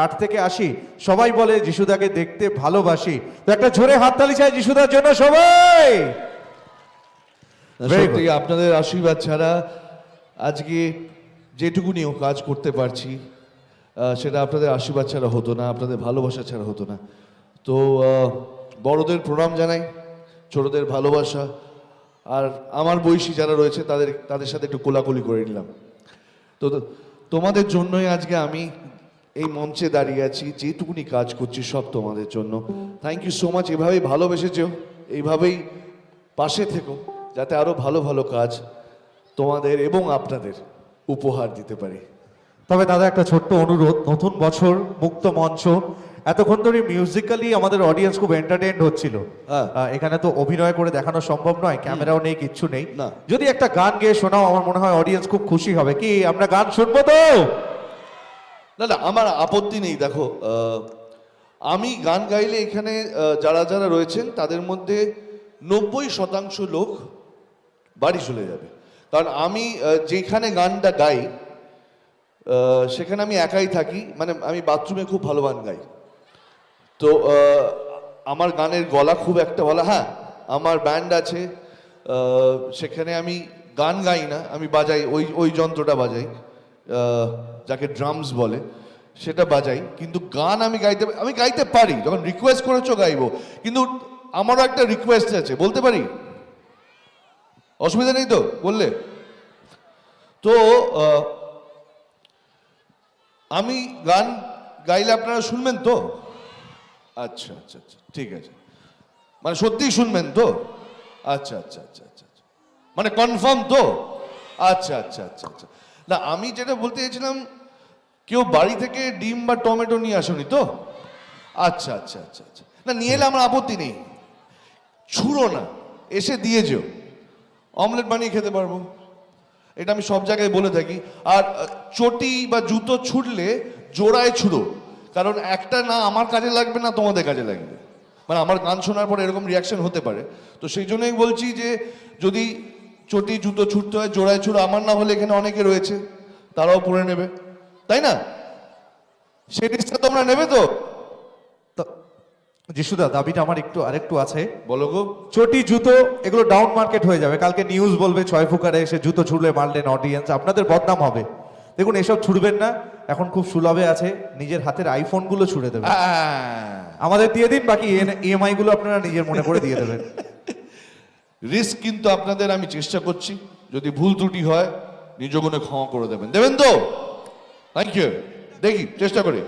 8 থেকে 80 সবাই বলে যিশুদাকে দেখতে ভালোবাসি। তো একটা জোরে হাততালি চাই যিশুদার জন্য সবাই। সত্যি আপনাদের আশীর্বাদ ছাড়া আজকে যেটুকুনিও কাজ করতে পারছি সেটা আপনাদের আশীর্বাদ ছাড়া হতো না, আপনাদের ভালোবাসা ছাড়া হতো না। তো বড়দের প্রণাম জানাই, ছোটদের ভালোবাসা, আর আমার বয়সী যারা রয়েছে তাদের সাথে একটু কোলাকুলি করে নিলাম। তো তোমাদের জন্যই আজকে আমি এই মঞ্চে দাঁড়িয়ে আছি, যেটুকুনি কাজ করছি সব তোমাদের জন্য। Thank you so much. এভাবেই ভালোবেসেছো, এইভাবেই পাশে থেকো, যাতে আরো ভালো ভালো কাজ তোমাদের এবং আপনাদের উপহার দিতে পারি। তবে দাদা একটা ছোট্ট অনুরোধ, নতুন বছর, মুক্ত মঞ্চ, এতক্ষণ ধরে মিউজিক্যালি আমাদের অডিয়েন্স খুব এন্টারটেইনড হচ্ছিল। এখানে তো অভিনয় করে দেখানো সম্ভব নয়, ক্যামেরাও নেই, কিচ্ছু নেই। না। যদি একটা গান গেয়ে শোনাও আমার মনে হয় অডিয়েন্স খুব খুশি হবে। কি আমরা গান শুনবো তো? না না, আমার আপত্তি নেই। দেখো, আমি গান গাইলে এখানে যারা যারা রয়েছেন তাদের মধ্যে 90% লোক বাড়ি চলে যাবে। কারণ আমি যেখানে গানটা গাই সেখানে আমি একাই থাকি, মানে আমি বাথরুমে খুব ভালো গান গাই। তো আমার গানের গলা খুব একটা বলা, হ্যাঁ আমার ব্যান্ড আছে, সেখানে আমি গান গাই না, আমি বাজাই, ওই যন্ত্রটা বাজাই, যাকে ড্রামস বলে, সেটা বাজাই। কিন্তু গান আমি গাইতে পারি, যখন রিকোয়েস্ট করেছো গাইবো। কিন্তু আমারও একটা রিকোয়েস্ট আছে, বলতে পারি? অসুবিধা নেই তো বললে? তো আমি গান গাইলে আপনারা শুনবেন তো? আচ্ছা আচ্ছা আচ্ছা, ঠিক আছে। মানে সত্যিই শুনবেন তো? আচ্ছা আচ্ছা আচ্ছা আচ্ছা, মানে কনফার্ম তো? আচ্ছা আচ্ছা আচ্ছা আচ্ছা। না, আমি যেটা বলতে চাইছিলাম, কেউ বাড়ি থেকে ডিম বা টমেটো নিয়ে আসনি তো? আচ্ছা আচ্ছা আচ্ছা আচ্ছা। না, নিয়ে এলে আমার আপত্তি নেই, ছুঁড়ো না, এসে দিয়ে যেও, অমলেট বানিয়ে খেতে পারবো। এটা আমি সব জায়গায় বলে থাকি। আর চটি বা জুতো ছুটলে জোড়ায় ছুড়ো, কারণ একটা না আমার কাজে লাগবে না তোমাদের কাজে লাগবে। মানে আমার গান শোনার পর এরকম রিয়াকশন হতে পারে। তো সেই জন্যই বলছি যে যদি চটি জুতো ছুটতে হয় জোড়ায় ছুড়ো, আমার না হলে এখানে অনেকে রয়েছে, তারাও পরে নেবে, তাই না? সেই রিস্কটা তোমরা নেবে তো? যিশুদা, দাবিটা আমার আরেকটু আছে। বলো গো। চটি জুতো এগুলো ডাউন মার্কেট হয়ে যাবে, কালকে নিউজ বলবে ছয় ফুকারে এসে জুতো ছুড়লে মারলেন অডিয়েন্স, আপনাদের বদনাম হবে। দেখুন এসব ছুড়বেন না, এখন খুব সুলভে আছে, নিজের হাতের আইফোন গুলো ছুড়ে দেবেন, আমাদের দিয়ে দিন, বাকি ইএমআই গুলো আপনারা নিজের মনে করে দিয়ে দেবেন। রিস্ক কিন্তু আপনাদের আমি চেষ্টা করছি, যদি ভুল ত্রুটি হয় নিজ গুণে ক্ষমা করে দেবেন তো? থ্যাংক ইউ, দেখি চেষ্টা করি।